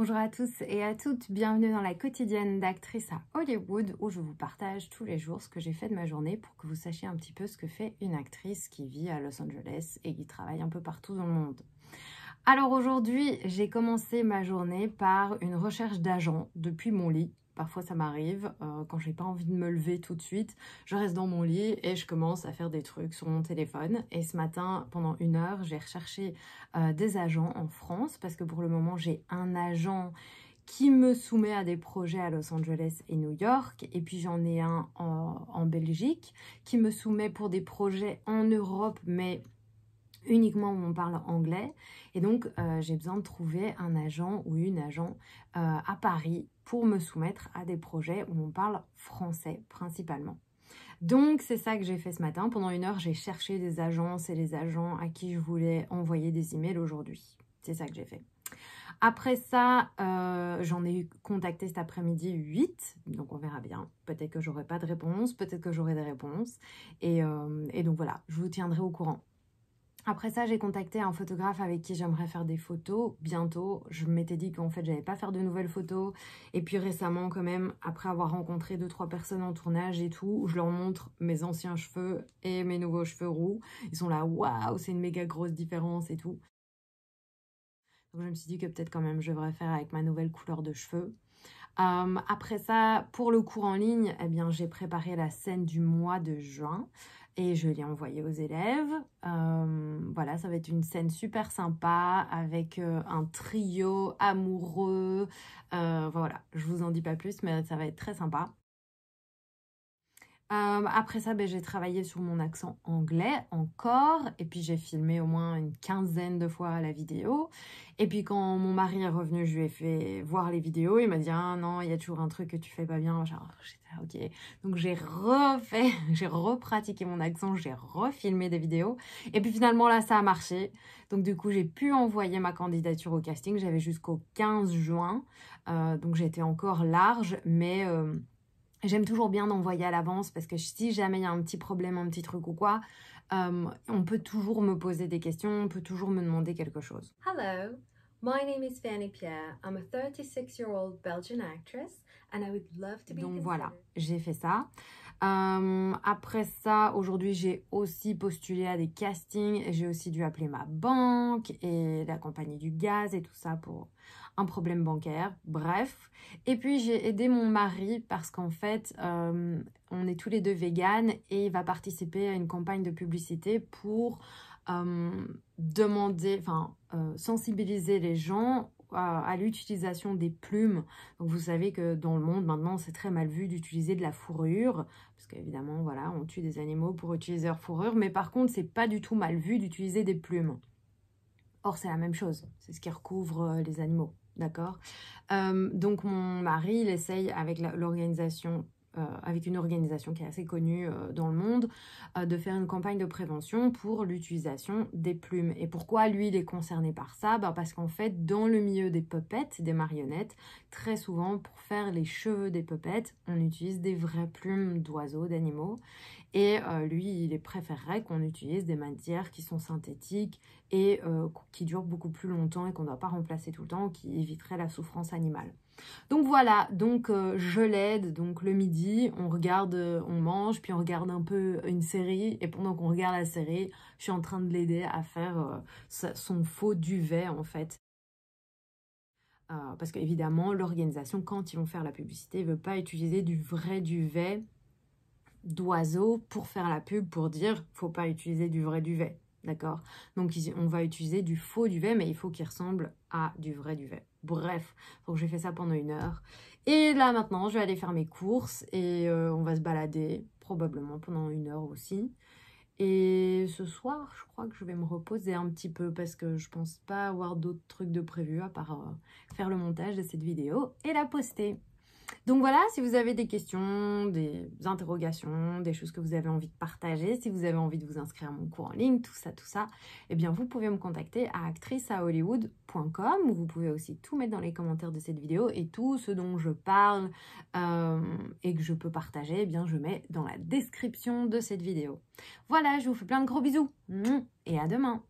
Bonjour à tous et à toutes, bienvenue dans la quotidienne d'actrice à Hollywood où je vous partage tous les jours ce que j'ai fait de ma journée pour que vous sachiez un petit peu ce que fait une actrice qui vit à Los Angeles et qui travaille un peu partout dans le monde. Alors aujourd'hui, j'ai commencé ma journée par une recherche d'agent depuis mon lit. Parfois ça m'arrive, quand j'ai pas envie de me lever tout de suite, je reste dans mon lit et je commence à faire des trucs sur mon téléphone. Et ce matin, pendant 1 heure, j'ai recherché des agents en France parce que pour le moment, j'ai un agent qui me soumet à des projets à Los Angeles et New York. Et puis j'en ai un en Belgique qui me soumet pour des projets en Europe, mais uniquement où on parle anglais. Et donc j'ai besoin de trouver un agent ou une agent à Paris pour me soumettre à des projets où on parle français principalement. Donc c'est ça que j'ai fait ce matin. Pendant 1 heure, j'ai cherché des agences et les agents à qui je voulais envoyer des emails aujourd'hui. C'est ça que j'ai fait. Après ça, j'en ai contacté cet après-midi 8, donc on verra bien. Peut-être que j'aurai pas de réponse, peut-être que j'aurai des réponses. Et donc voilà, je vous tiendrai au courant. Après ça, j'ai contacté un photographe avec qui j'aimerais faire des photos bientôt. Je m'étais dit qu'en fait, j'allais pas faire de nouvelles photos. Et puis récemment, quand même, après avoir rencontré 2-3 personnes en tournage et tout, je leur montre mes anciens cheveux et mes nouveaux cheveux roux. Ils sont là, waouh, c'est une méga grosse différence et tout. Donc je me suis dit que peut-être quand même, je devrais faire avec ma nouvelle couleur de cheveux. Après ça, pour le cours en ligne, eh bien, j'ai préparé la scène du mois de juin et je l'ai envoyée aux élèves. Voilà, ça va être une scène super sympa avec un trio amoureux. Voilà, je vous en dis pas plus, mais ça va être très sympa. Après ça, j'ai travaillé sur mon accent anglais encore. Et puis, j'ai filmé au moins une 15aine de fois la vidéo. Et puis, quand mon mari est revenu, je lui ai fait voir les vidéos. Il m'a dit « Ah non, il y a toujours un truc que tu fais pas bien. » Genre, j'étais là, ok. Donc, j'ai refait, j'ai repratiqué mon accent, j'ai refilmé des vidéos. Et puis, finalement, là, ça a marché. Donc, du coup, j'ai pu envoyer ma candidature au casting. J'avais jusqu'au 15 juin. Donc, j'étais encore large, mais... j'aime toujours bien d'envoyer à l'avance parce que si jamais il y a un petit problème, un petit truc ou quoi, on peut toujours me poser des questions, on peut toujours me demander quelque chose. Hello, my name is Fanny Pierre. I'm a 36-year-old Belgian actress and I would love to be Donc considered. voilà, j'ai fait ça. Après ça, aujourd'hui, j'ai aussi postulé à des castings. J'ai aussi dû appeler ma banque et la compagnie du gaz et tout ça pour un problème bancaire. Bref. Et puis, j'ai aidé mon mari parce qu'en fait, on est tous les deux véganes et il va participer à une campagne de publicité pour sensibiliser les gens à l'utilisation des plumes. Donc vous savez que dans le monde maintenant c'est très mal vu d'utiliser de la fourrure parce qu'évidemment voilà, on tue des animaux pour utiliser leur fourrure, mais par contre c'est pas du tout mal vu d'utiliser des plumes. Or c'est la même chose, c'est ce qui recouvre les animaux, d'accord. Donc mon mari il essaye avec l'organisation avec une organisation qui est assez connue dans le monde, de faire une campagne de prévention pour l'utilisation des plumes. Et pourquoi lui, il est concerné par ça? Parce qu'en fait, dans le milieu des puppets, des marionnettes, très souvent, pour faire les cheveux des puppets, on utilise des vraies plumes d'oiseaux, d'animaux. Et lui, il préférerait qu'on utilise des matières qui sont synthétiques et qui durent beaucoup plus longtemps et qu'on ne doit pas remplacer tout le temps, qui éviterait la souffrance animale. Donc voilà, donc je l'aide, donc le midi, on regarde, on mange, puis on regarde un peu une série, et pendant qu'on regarde la série, je suis en train de l'aider à faire son faux duvet en fait. Parce qu'évidemment, l'organisation, quand ils vont faire la publicité, ne veut pas utiliser du vrai duvet d'oiseau pour faire la pub, pour dire « faut pas utiliser du vrai duvet ». D'accord? Donc, on va utiliser du faux duvet, mais il faut qu'il ressemble à du vrai duvet. Bref, donc j'ai fait ça pendant 1 heure. Et là, maintenant, je vais aller faire mes courses et on va se balader, probablement pendant 1 heure aussi. Et ce soir, je crois que je vais me reposer un petit peu parce que je pense pas avoir d'autres trucs de prévu à part faire le montage de cette vidéo et la poster. Donc voilà, si vous avez des questions, des interrogations, des choses que vous avez envie de partager, si vous avez envie de vous inscrire à mon cours en ligne, tout ça, eh bien vous pouvez me contacter à actriceahollywood.com ou vous pouvez aussi tout mettre dans les commentaires de cette vidéo et tout ce dont je parle et que je peux partager, eh bien je mets dans la description de cette vidéo. Voilà, je vous fais plein de gros bisous et à demain.